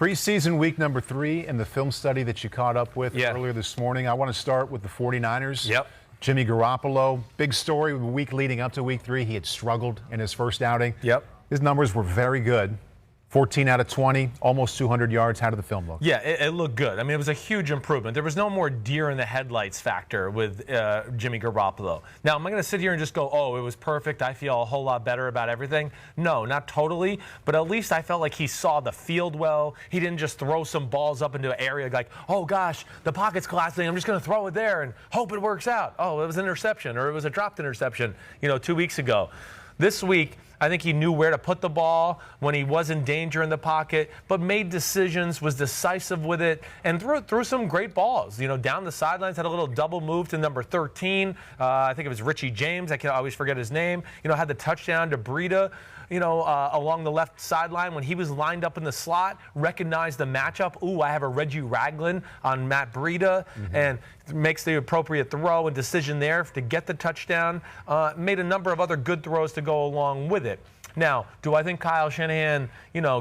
Preseason week number 3 and the film study that you caught up with earlier this morning. I want to start with the 49ers. Yep. Jimmy Garoppolo, big story. The week leading up to week 3, he had struggled in his first outing. Yep. His numbers were very good. 14 out of 20, almost 200 yards. How did the film look? Yeah, it looked good. I mean, it was a huge improvement. There was no more deer in the headlights factor with Jimmy Garoppolo. Now, am I going to sit here and just go, oh, it was perfect, I feel a whole lot better about everything? No, not totally, but at least I felt like he saw the field well. He didn't just throw some balls up into an area like, oh, gosh, the pocket's collapsing, I'm just going to throw it there and hope it works out. Oh, it was an interception, or it was a dropped interception, 2 weeks ago. This week, I think he knew where to put the ball when he was in danger in the pocket, but made decisions, was decisive with it, and threw some great balls. Down the sidelines, had a little double move to number 13. I think it was Richie James. I can always forget his name. Had the touchdown to Breida. Along the left sideline when he was lined up in the slot, recognized the matchup. Ooh, I have a Reggie Ragland on Matt Breida, and makes the appropriate throw and decision there to get the touchdown. Made a number of other good throws to go along with it. Now, do I think Kyle Shanahan,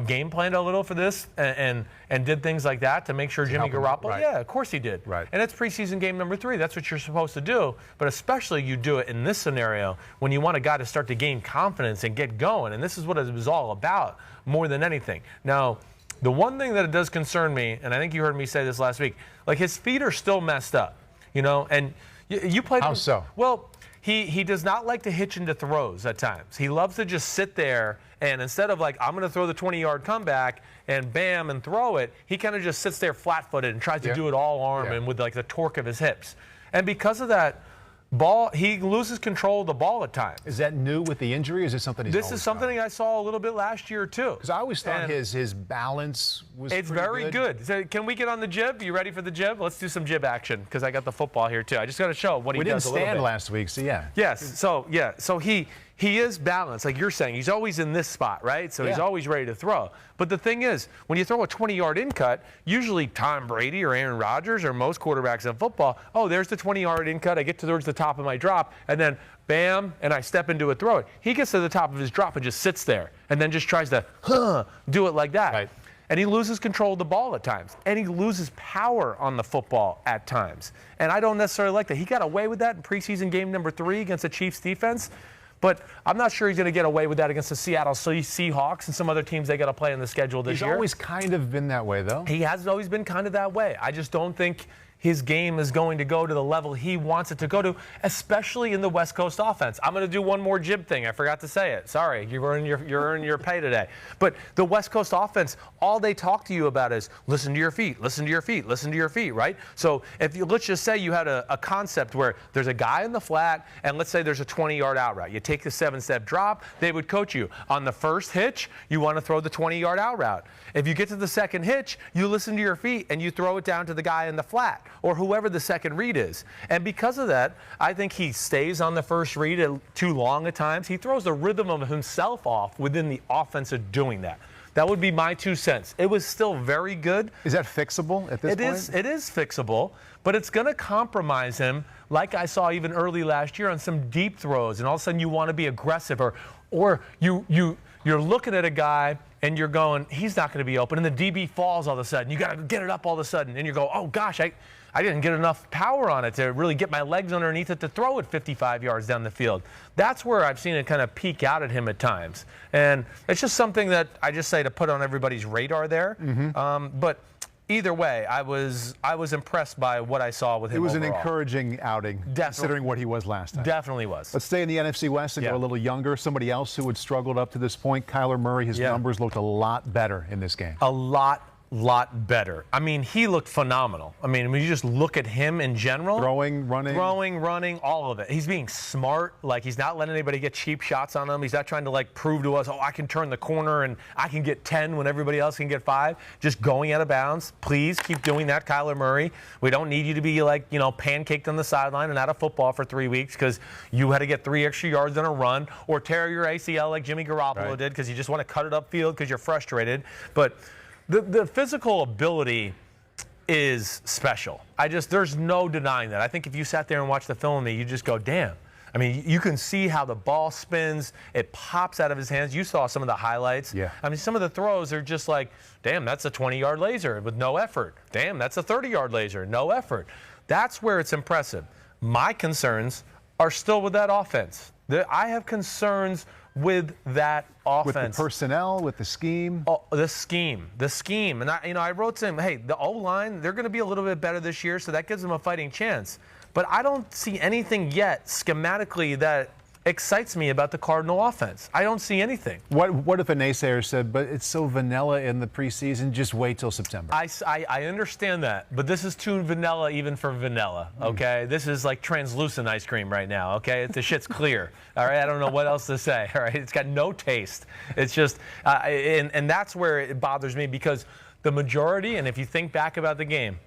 game planned a little for this and did things like that to make sure Jimmy Garoppolo? Right. Yeah, of course he did. Right. And it's preseason game number 3. That's what you're supposed to do. But especially you do it in this scenario when you want a guy to start to gain confidence and get going. And this is what it was all about more than anything. Now, the one thing that it does concern me, and I think you heard me say this last week, like his feet are still messed up, and you played. How so? Well, He does not like to hitch into throws at times. He loves to just sit there, and instead of like, I'm going to throw the 20-yard comeback and bam and throw it, he kind of just sits there flat-footed and tries to do it all arm and with like the torque of his hips. And because of that, he loses control of the ball at times. Is that new with the injury, or is it something he's This always is something done? I saw a little bit last year, too. Because I always thought his balance was It's pretty very good. So can we get on the jib? You ready for the jib? Let's do some jib action because I got the football here, too. I just got to show what he does a little bit. We didn't stand last week, so yeah. Yes. So he is balanced, like you're saying. He's always in this spot, right? So he's always ready to throw. But the thing is, when you throw a 20-yard in cut, usually Tom Brady or Aaron Rodgers or most quarterbacks in football, oh, there's the 20-yard in cut. I get towards the top of my drop, and then bam, and I step into a throw it. He gets to the top of his drop and just sits there and then just tries to do it like that. Right. And he loses control of the ball at times. And he loses power on the football at times. And I don't necessarily like that. He got away with that in preseason game number 3 against the Chiefs defense. But I'm not sure he's going to get away with that against the Seattle Seahawks and some other teams they got to play in the schedule this year. He's always kind of been that way, though. He has always been kind of that way. I just don't think his game is going to go to the level he wants it to go to, especially in the West Coast offense. I'm going to do one more jib thing. I forgot to say it. Sorry, you're earning your pay today. But the West Coast offense, all they talk to you about is listen to your feet, listen to your feet, listen to your feet, right? So let's just say you had a concept where there's a guy in the flat, and let's say there's a 20-yard out route. You take the 7-step drop, they would coach you. On the first hitch, you want to throw the 20-yard out route. If you get to the second hitch, you listen to your feet, and you throw it down to the guy in the flat, or whoever the second read is. And because of that, I think he stays on the first read too long at times. He throws the rhythm of himself off within the offense of doing that. That would be my 2 cents. It was still very good. Is that fixable at this point? It is fixable, but it's going to compromise him, like I saw even early last year on some deep throws, and all of a sudden you want to be aggressive, or you're looking at a guy and you're going, he's not going to be open, and the DB falls all of a sudden. You got to get it up all of a sudden, and you go, oh gosh, I didn't get enough power on it to really get my legs underneath it to throw it 55 yards down the field. That's where I've seen it kind of peak out at him at times. And it's just something that I just say to put on everybody's radar there. But either way, I was impressed by what I saw with him. It was overall. an encouraging outing, considering what he was last time. Definitely was. Let's stay in the NFC West and go a little younger. Somebody else who had struggled up to this point, Kyler Murray, his numbers looked a lot better in this game. A lot better. I mean, he looked phenomenal. I mean, when you just look at him in general. Throwing, running, all of it. He's being smart. Like, he's not letting anybody get cheap shots on him. He's not trying to, like, prove to us, oh, I can turn the corner and I can get 10 when everybody else can get 5. Just going out of bounds. Please keep doing that, Kyler Murray. We don't need you to be, like, pancaked on the sideline and out of football for 3 weeks because you had to get 3 extra yards on a run or tear your ACL like Jimmy Garoppolo did because you just want to cut it upfield because you're frustrated. But the physical ability is special. There's no denying that. I think if you sat there and watched the film with me, you just go, damn. I mean, you can see how the ball spins. It pops out of his hands. You saw some of the highlights. Yeah. I mean, some of the throws are just like, damn, that's a 20-yard laser with no effort. Damn, that's a 30-yard laser, no effort. That's where it's impressive. My concerns are still with that offense. I have concerns with that offense. With the personnel, with the scheme? Oh, the scheme. And I wrote to him, hey, the O-line, they're going to be a little bit better this year, so that gives them a fighting chance. But I don't see anything yet schematically that excites me about the Cardinal offense. I don't see anything. What if a naysayer said, but it's so vanilla in the preseason, just wait till September? I understand that, but this is too vanilla even for vanilla, okay? This is like translucent ice cream right now, okay? The shit's clear, all right? I don't know what else to say, all right? It's got no taste. It's just, and that's where it bothers me, because the majority, and if you think back about the game,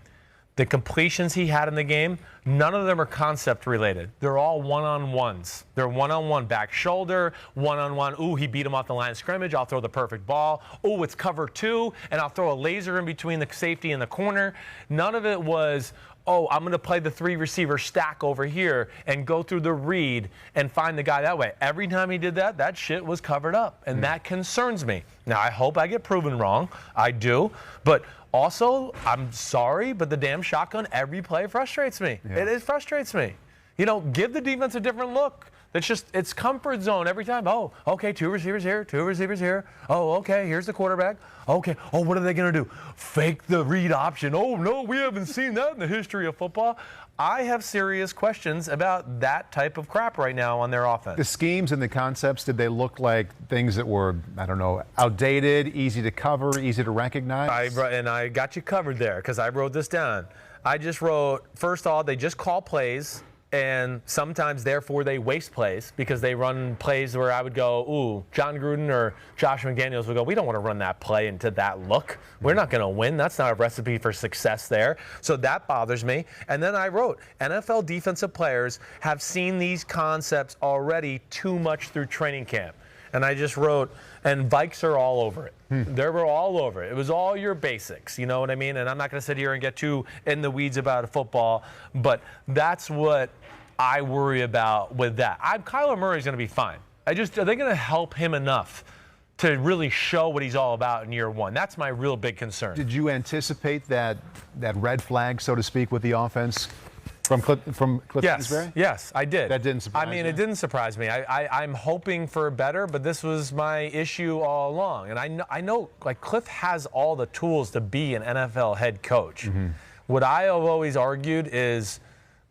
the completions he had in the game, none of them are concept related. They're all one-on-ones. They're one-on-one, back shoulder, one-on-one. Ooh, he beat him off the line of scrimmage. I'll throw the perfect ball. Ooh, it's cover 2, and I'll throw a laser in between the safety and the corner. None of it was, oh, I'm going to play the 3-receiver stack over here and go through the read and find the guy that way. Every time he did that, that shit was covered up, and that concerns me. Now, I hope I get proven wrong. I do. But also, I'm sorry, but the damn shotgun every play frustrates me. Yeah. It frustrates me. You know, give the defense a different look. It's comfort zone every time. Oh, okay, 2 receivers here, 2 receivers here. Oh, okay, here's the quarterback. Okay, oh, what are they going to do? Fake the read option. Oh, no, we haven't seen that in the history of football. I have serious questions about that type of crap right now on their offense. The schemes and the concepts, did they look like things that were, I don't know, outdated, easy to cover, easy to recognize? I got you covered there because I wrote this down. I just wrote, first off, they just call plays. And sometimes, therefore, they waste plays because they run plays where I would go, ooh, John Gruden or Josh McDaniels would go, we don't want to run that play into that look. We're not going to win. That's not a recipe for success there. So that bothers me. And then I wrote, NFL defensive players have seen these concepts already too much through training camp. And I just wrote, and Vikes are all over it. They were all over it. It was all your basics, you know what I mean? And I'm not going to sit here and get too in the weeds about football, but that's what I worry about with that. Kyler Murray's going to be fine. Are they going to help him enough to really show what he's all about in year one? That's my real big concern. Did you anticipate that red flag, so to speak, with the offense? From Cliff Kingsbury? Yes, I did. That didn't surprise you? It didn't surprise me. I'm hoping for better, but this was my issue all along. And I know, like, Cliff has all the tools to be an NFL head coach. What I have always argued is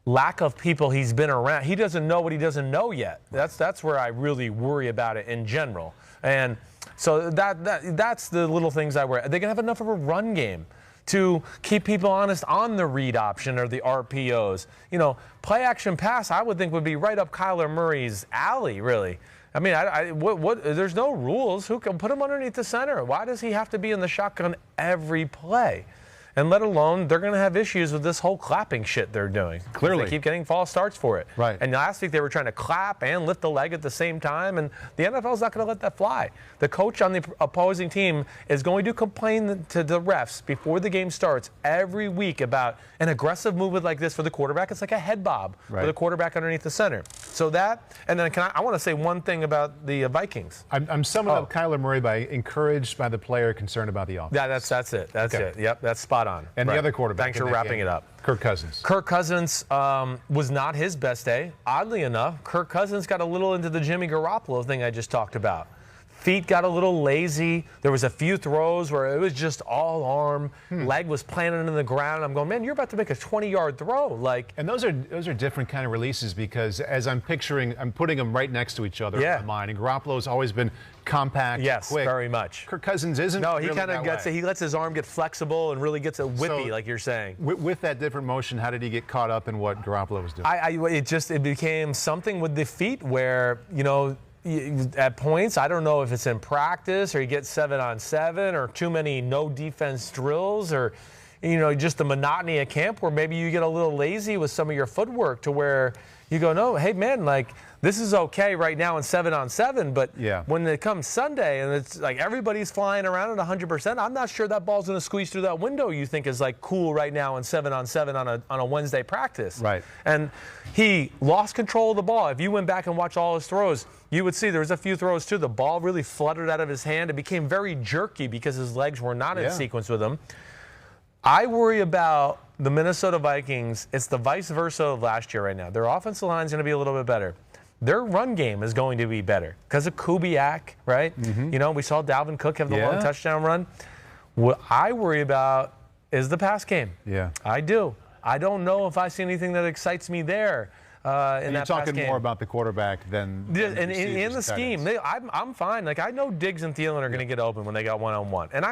lack of people he's been around. He doesn't know what he doesn't know yet. That's where I really worry about it in general. And so that's the little things I worry. Are they going to have enough of a run game to keep people honest on the read option or the RPOs? You know, play action pass, I would think would be right up Kyler Murray's alley, really. I mean, there's no rules. Who can put him underneath the center? Why does he have to be in the shotgun every play? And let alone, they're going to have issues with this whole clapping shit they're doing. Clearly. They keep getting false starts for it. Right. And last week they were trying to clap and lift the leg at the same time, and the NFL's not going to let that fly. The coach on the opposing team is going to complain to the refs before the game starts every week about an aggressive movement like this for the quarterback. It's like a head bob for the quarterback underneath the center. So that, and then I want to say one thing about the Vikings. I'm summing up Kyler Murray by encouraged by the player, concerned about the offense. Yeah, that's it. That's it. Yep, that's spot on. And the other quarterback. Thanks for wrapping it up. Kirk Cousins. Kirk Cousins was not his best day. Oddly enough, Kirk Cousins got a little into the Jimmy Garoppolo thing I just talked about. Feet got a little lazy. There was a few throws where it was just all arm. Leg was planted in the ground. I'm going, man, you're about to make a 20-yard throw. And those are different kind of releases, because as I'm putting them right next to each other in my mind. And Garoppolo's always been compact, quick. Very much. Kirk Cousins isn't. No, he really kind of gets it. He lets his arm get flexible and really gets it whippy, like you're saying. With that different motion, how did he get caught up in what Garoppolo was doing? It became something with the feet where, you know, at points, I don't know if it's in practice or you get 7-on-7 or too many no defense drills, or, just the monotony of camp where maybe you get a little lazy with some of your footwork to where you go, no, hey, man, like, this is okay right now in 7-on-7, but when it comes Sunday and it's like everybody's flying around at 100%, I'm not sure that ball's going to squeeze through that window you think is like cool right now in 7-on-7 on a Wednesday practice. Right. And he lost control of the ball. If you went back and watched all his throws, you would see there was a few throws too. The ball really fluttered out of his hand. It became very jerky because his legs were not in sequence with him. I worry about the Minnesota Vikings. It's the vice versa of last year right now. Their offensive line is going to be a little bit better. Their run game is going to be better because of Kubiak, right? We saw Dalvin Cook have the long touchdown run. What I worry about is the pass game. Yeah. I do. I don't know if I see anything that excites me there. And you're talking more about the quarterback than in the scheme. I'm fine. Like, I know Diggs and Thielen are going to get open when they got one-on-one. And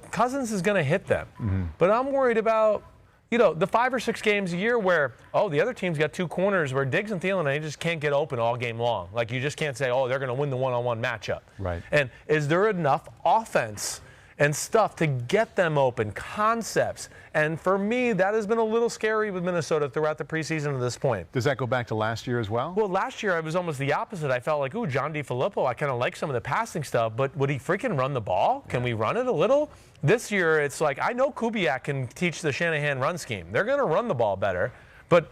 Cousins is going to hit them. But I'm worried about, the 5 or 6 games a year where, the other team's got 2 corners where Diggs and Thielen, they just can't get open all game long. Like, you just can't say, they're going to win the one-on-one matchup. Right. And is there enough offense and stuff to get them open, concepts? And for me, that has been a little scary with Minnesota throughout the preseason to this point. Does that go back to last year as well? Well, last year I was almost the opposite. I felt like, John DeFilippo, I kind of like some of the passing stuff, but would he freaking run the ball? Can we run it a little? This year, it's like, I know Kubiak can teach the Shanahan run scheme. They're going to run the ball better. But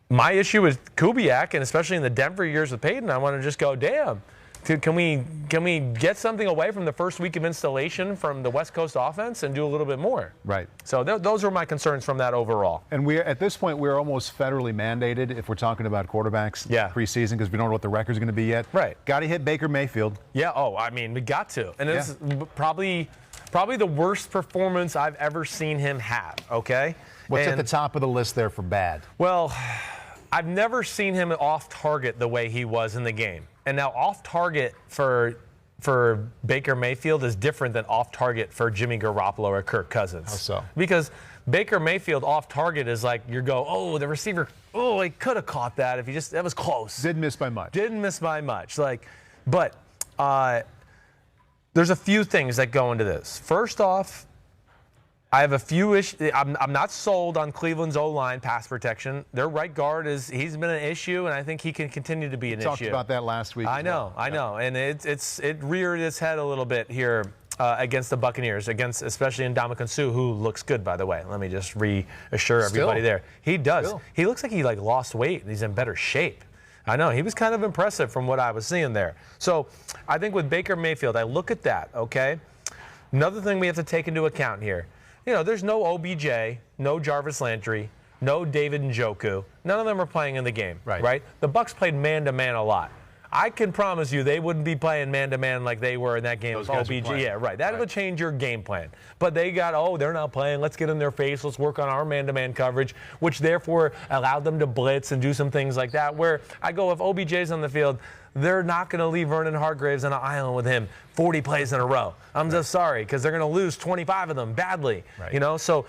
my issue is Kubiak, and especially in the Denver years with Peyton, I want to just go, damn. Can we get something away from the first week of installation from the West Coast offense and do a little bit more? Right. So those are my concerns from that overall. And at this point, we're almost federally mandated if we're talking about quarterbacks preseason because we don't know what the record's going to be yet. Right. Got to hit Baker Mayfield. Yeah. We got to. And it's probably the worst performance I've ever seen him have. Okay. What's at the top of the list there for bad? Well, I've never seen him off target the way he was in the game. And now off target for Baker Mayfield is different than off target for Jimmy Garoppolo or Kirk Cousins. How so? Because Baker Mayfield off target is like the receiver, he could have caught that if that was close. Didn't miss by much. But there's a few things that go into this. First off, I have a few issues. I'm not sold on Cleveland's O-line pass protection. Their right guard he's been an issue, and I think he can continue to be an issue. We talked about that last week. I know, and it reared its head a little bit here against the Buccaneers, especially Ndamukong Suh, who looks good, by the way. Let me just reassure everybody there. He does. He looks like he lost weight and he's in better shape. I know. He was kind of impressive from what I was seeing there. So I think with Baker Mayfield, I look at that, okay? Another thing we have to take into account here. There's no OBJ, no Jarvis Landry, no David Njoku. None of them are playing in the game, right? The Bucs played man-to-man a lot. I can promise you they wouldn't be playing man-to-man like they were in that game with OBJ. Yeah, right. That would change your game plan. But they got, they're not playing. Let's get in their face. Let's work on our man-to-man coverage, which therefore allowed them to blitz and do some things like that, where I go, if OBJ's on the field, they're not going to leave Vernon Hargreaves on an island with him 40 plays in a row. I'm just sorry, because they're going to lose 25 of them badly. So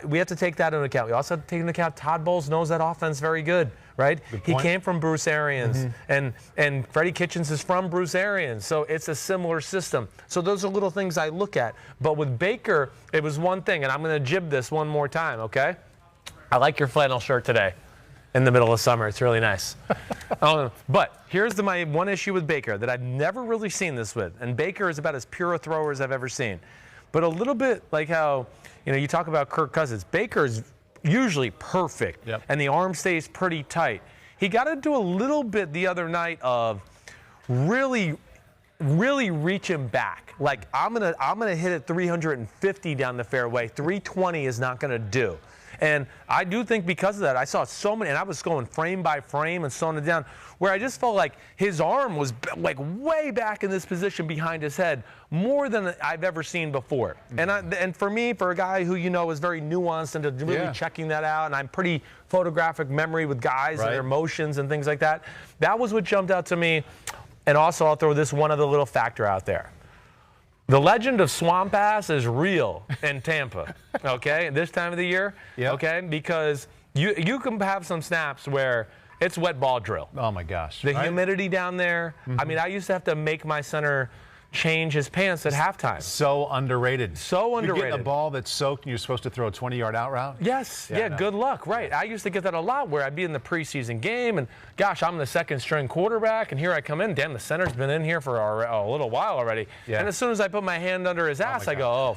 we have to take that into account. We also have to take into account Todd Bowles knows that offense very good, right? He came from Bruce Arians, and Freddie Kitchens is from Bruce Arians, so it's a similar system. So those are little things I look at. But with Baker, it was one thing, and I'm going to jib this one more time, okay? I like your flannel shirt today. In the middle of summer. It's really nice. But here's my one issue with Baker that I've never really seen this with. And Baker is about as pure a thrower as I've ever seen. But a little bit like how, you talk about Kirk Cousins. Baker's usually perfect, and the arm stays pretty tight. He got into a little bit the other night of really reaching back. Like, I'm gonna hit it 350 down the fairway. 320 is not gonna do. And I do think because of that, I saw so many, and I was going frame by frame and slowing it down, where I just felt like his arm was like way back in this position behind his head, more than I've ever seen before. And for me, for a guy who is very nuanced into really checking that out, and I'm pretty photographic memory with guys and their motions and things like that, that was what jumped out to me. And also, I'll throw this one other little factor out there. The legend of Swamp Ass is real in Tampa, okay, this time of the year, okay, because you can have some snaps where it's wet ball drill. Oh, my gosh. The humidity down there. I mean, I used to have to make my center change his pants at halftime. So underrated. So underrated. You're getting a ball that's soaked and you're supposed to throw a 20-yard out route? Yes. Yeah, no. Good luck. Right. I used to get that a lot where I'd be in the preseason game and, gosh, I'm the second string quarterback and here I come in. Damn, the center's been in here for a little while already. Yeah. And as soon as I put my hand under his ass, I go, oh,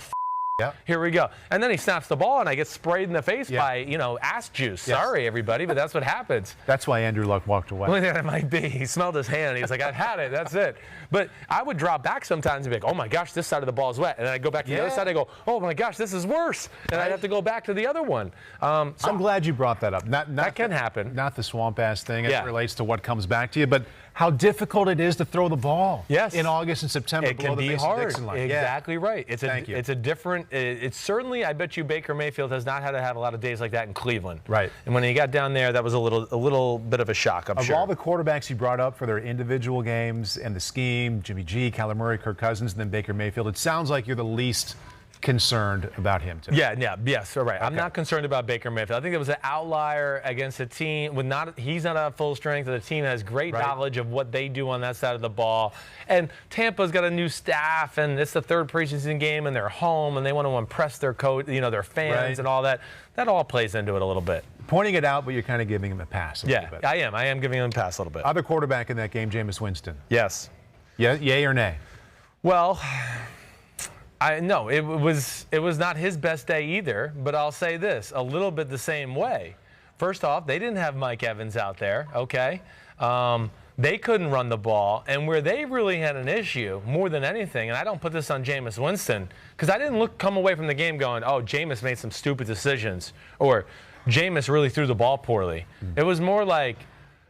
Yep. Here we go. And then he snaps the ball, and I get sprayed in the face by, ass juice. Yes. Sorry, everybody, but that's what happens. That's why Andrew Luck walked away. Well, yeah, it might be. He smelled his hand. He was like, I've had it. That's it. But I would drop back sometimes and be like, oh, my gosh, this side of the ball is wet. And then I go back to the other side. I go, oh, my gosh, this is worse. And I'd have to go back to the other one. So I'm glad you brought that up. Not that can happen. Not the swamp-ass thing as it relates to what comes back to you, but how difficult it is to throw the ball in August and September. It can be hard. Line. Exactly right. It's a different. It's certainly. I bet you Baker Mayfield has not had to have a lot of days like that in Cleveland. Right. And when he got down there, that was a little bit of a shock. I'm sure. Of all the quarterbacks you brought up for their individual games and the scheme, Jimmy G, Kyler Murray, Kirk Cousins, and then Baker Mayfield, it sounds like you're the least concerned about him today. Yes, all right. Okay. I'm not concerned about Baker Mayfield. I think it was an outlier against a team with he's not at full strength. The team has great knowledge of what they do on that side of the ball. And Tampa's got a new staff, and it's the third preseason game, and they're home, and they want to impress their coach, their fans and all that. That all plays into it a little bit. Pointing it out, but you're kind of giving him a pass a little bit. I am giving him a pass a little bit. Other quarterback in that game, Jameis Winston. Yes. Yay or nay? Well, no, it was not his best day either, but I'll say this, a little bit the same way. First off, they didn't have Mike Evans out there, okay? They couldn't run the ball, and where they really had an issue more than anything, and I don't put this on Jameis Winston, because I didn't come away from the game going, oh, Jameis made some stupid decisions, or Jameis really threw the ball poorly. It was more like,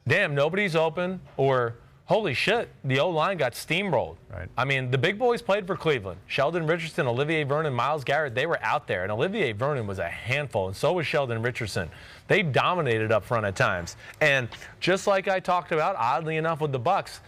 damn, nobody's open, or holy shit, the O-line got steamrolled. Right. I mean, the big boys played for Cleveland. Sheldon Richardson, Olivier Vernon, Myles Garrett, they were out there. And Olivier Vernon was a handful, and so was Sheldon Richardson. They dominated up front at times. And just like I talked about, oddly enough, with the Bucs,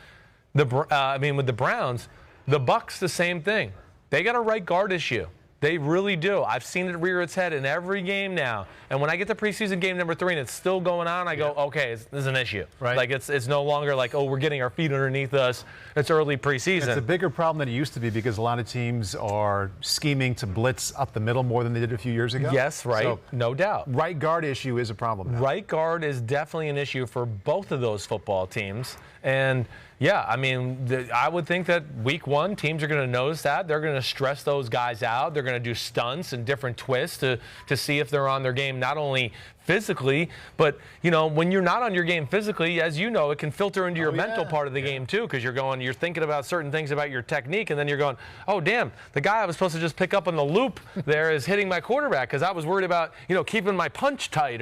with the Browns, the Bucs, the same thing. They got a right guard issue. They really do. I've seen it rear its head in every game now. And when I get to preseason game number 3 and it's still going on, I go, okay, this is an issue. Right. Like it's no longer like, oh, we're getting our feet underneath us. It's early preseason. It's a bigger problem than it used to be because a lot of teams are scheming to blitz up the middle more than they did a few years ago. Yes, right. So, no doubt. Right guard issue is a problem now. Right guard is definitely an issue for both of those football teams. And yeah, I mean, I would think that week 1, teams are going to notice that. They're going to stress those guys out. They're going to do stunts and different twists to see if they're on their game, not only physically, but, when you're not on your game physically, as you know, it can filter into your mental part of the game too, because you're thinking about certain things about your technique, and then you're going, oh, damn, the guy I was supposed to just pick up on the loop there is hitting my quarterback because I was worried about, keeping my punch tight.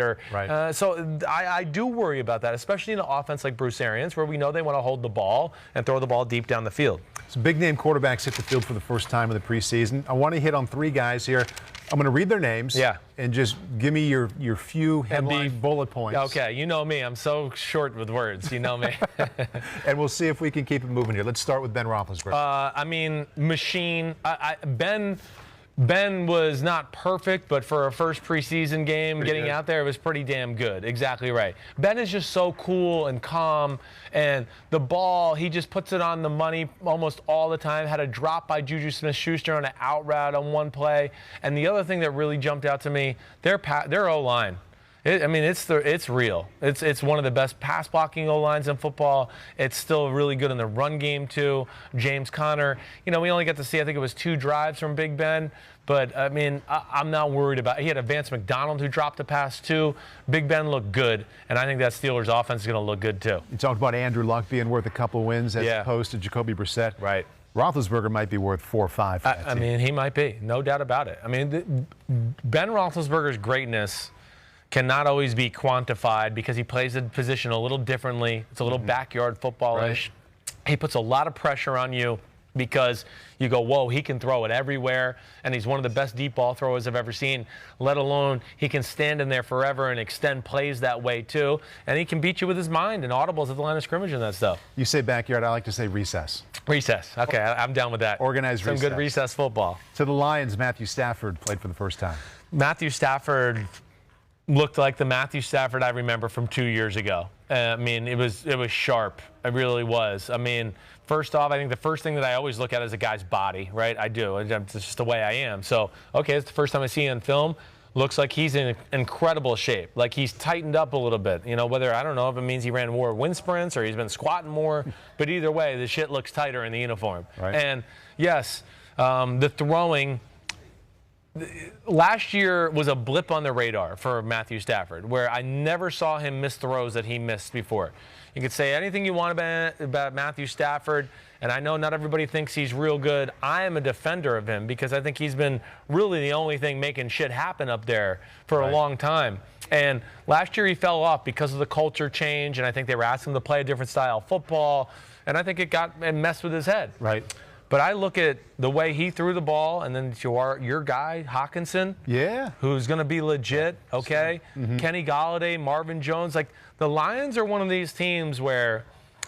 So I do worry about that, especially in an offense like Bruce Arians, where we know they want to hold the ball and throw the ball deep down the field. Some big-name quarterbacks hit the field for the first time in the preseason. I want to hit on 3 guys here. I'm going to read their names and just give me your few headline bullet points. Okay, you know me. I'm so short with words. You know me. And we'll see if we can keep it moving here. Let's start with Ben Roethlisberger. Machine. Ben was not perfect, but for a first preseason game, getting out there, it was pretty damn good. Exactly right. Ben is just so cool and calm, and the ball, he just puts it on the money almost all the time. Had a drop by Juju Smith-Schuster on an out route on one play. And the other thing that really jumped out to me, their O-line. It's real. It's one of the best pass blocking O-lines in football. It's still really good in the run game too. James Conner, we only got to see, I think it was 2 drives from Big Ben, but I'm not worried about it. He had a Vance McDonald who dropped a pass too. Big Ben looked good, and I think that Steelers offense is going to look good too. You talked about Andrew Luck being worth a couple of wins as opposed to Jacoby Brissett. Right. Roethlisberger might be worth 4 or 5. He might be, no doubt about it. Ben Roethlisberger's greatness cannot always be quantified because he plays the position a little differently. It's a little backyard football-ish. Right. He puts a lot of pressure on you because you go, whoa, he can throw it everywhere, and he's one of the best deep ball throwers I've ever seen, let alone he can stand in there forever and extend plays that way too, and he can beat you with his mind and audibles at the line of scrimmage and that stuff. You say backyard, I like to say recess. Recess. Okay, I'm down with that. Organized recess. Some good recess football. To the Lions, Matthew Stafford played for the first time. Matthew Stafford looked like the Matthew Stafford I remember from 2 years ago. I mean, it was sharp. It really was. I mean, first off, I think the first thing that I always look at is a guy's body, right? I do. It's just the way I am. So, okay, it's the first time I see him on film. Looks like he's in incredible shape. Like he's tightened up a little bit. You know, whether, I don't know if it means he ran more wind sprints or he's been squatting more, but either way, the shit looks tighter in the uniform. Right. And yes, the throwing. Last year was a blip on the radar for Matthew Stafford, where I never saw him miss throws that he missed before. You could say anything you want about Matthew Stafford, and I know not everybody thinks he's real good. I am a defender of him because I think he's been really the only thing making shit happen up there for a long time. And last year he fell off because of the culture change, and I think they were asking him to play a different style of football, and I think it messed with his head. Right. But I look at the way he threw the ball, and then your guy, Hockenson, who's going to be legit, okay? Kenny Golladay, Marvin Jones. Like, the Lions are one of these teams where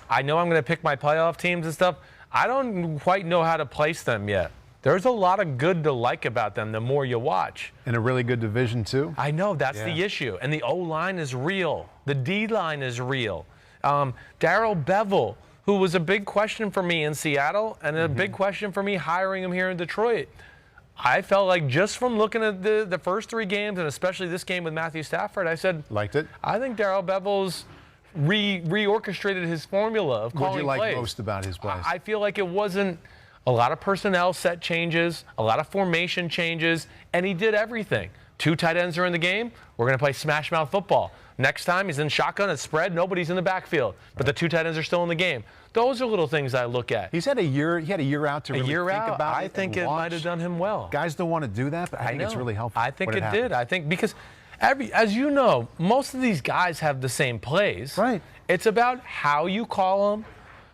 I know I'm going to pick my playoff teams and stuff. I don't quite know how to place them yet. There's a lot of good to like about them the more you watch. And a really good division, too. I know, that's the issue. And the O-line is real. The D-line is real. Darrell Bevell, who was a big question for me in Seattle and a big question for me hiring him here in Detroit. I felt like just from looking at the first 3 games, and especially this game with Matthew Stafford, I said, liked it. I think Darrell Bevell's reorchestrated his formula of calling plays. What did you like most about his plays? I feel like it wasn't a lot of personnel set changes, a lot of formation changes, and he did everything. 2 tight ends are in the game. We're going to play smash mouth football. Next time he's in shotgun, it's spread, nobody's in the backfield, but the 2 tight ends are still in the game. Those are little things I look at. He had a year out to really think about it. I think it might have done him well. Guys don't want to do that, but I think it's really helpful. I think it did. I think because as you know, most of these guys have the same plays. Right. It's about how you call them,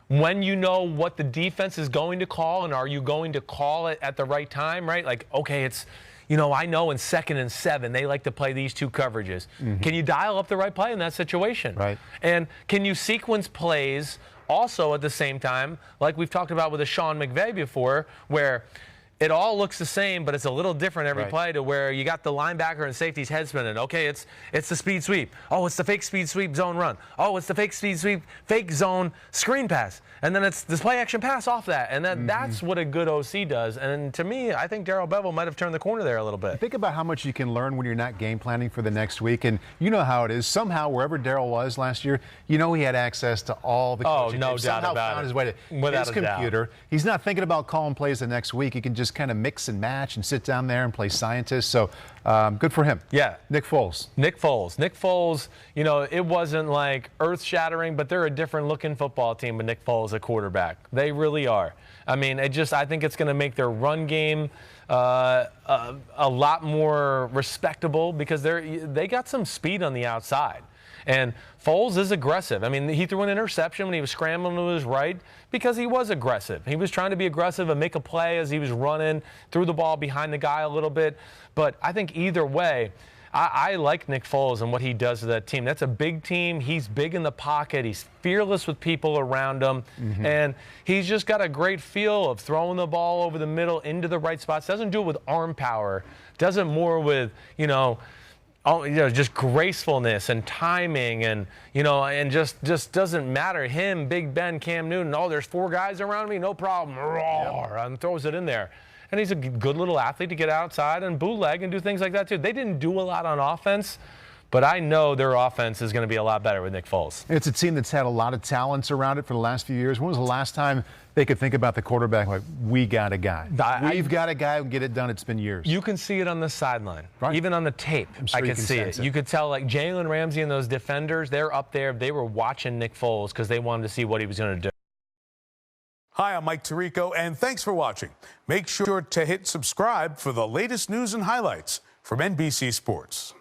when you know what the defense is going to call, and are you going to call it at the right time, right? Like, okay, it's, you know, I know in 2nd and 7, they like to play these 2 coverages. Can you dial up the right play in that situation? Right. And can you sequence plays also at the same time, like we've talked about with a Sean McVay before, where it all looks the same, but it's a little different every play, to where you got the linebacker and safety's head spinning. Okay, it's the speed sweep. Oh, it's the fake speed sweep zone run. Oh, it's the fake speed sweep, fake zone screen pass. And then it's this play action pass off that. And that's what a good OC does. And to me, I think Darrell Bevell might have turned the corner there a little bit. Think about how much you can learn when you're not game planning for the next week. And you know how it is. Somehow, wherever Darrell was last year, you know he had access to all the coaching. No doubt about it. Somehow found his way to his computer. He's not thinking about calling plays the next week. He can just kind of mix and match and sit down there and play scientist. So good for him. Yeah. Nick Foles, you know, it wasn't like earth-shattering, but they're a different-looking football team with Nick Foles at quarterback. They really are. I mean, I think it's going to make their run game a lot more respectable, because they got some speed on the outside. And Foles is aggressive. I mean, he threw an interception when he was scrambling to his right because he was aggressive. He was trying to be aggressive and make a play as he was running, threw the ball behind the guy a little bit. But I think either way, I like Nick Foles and what he does to that team. That's a big team. He's big in the pocket. He's fearless with people around him. And he's just got a great feel of throwing the ball over the middle into the right spots. Doesn't do it with arm power. Does it more with, just gracefulness and timing, and and just doesn't matter. Him, Big Ben, Cam Newton. Oh, there's 4 guys around me, no problem. Roar, and throws it in there. And he's a good little athlete to get outside and bootleg and do things like that too. They didn't do a lot on offense, but I know their offense is going to be a lot better with Nick Foles. It's a team that's had a lot of talents around it for the last few years. When was the last time they could think about the quarterback like, we got a guy? We've got a guy who can get it done. It's been years. You can see it on the sideline. Right. Even on the tape, sure I can see it. You could tell, like, Jalen Ramsey and those defenders, they're up there. They were watching Nick Foles because they wanted to see what he was going to do. Hi, I'm Mike Tirico, and thanks for watching. Make sure to hit subscribe for the latest news and highlights from NBC Sports.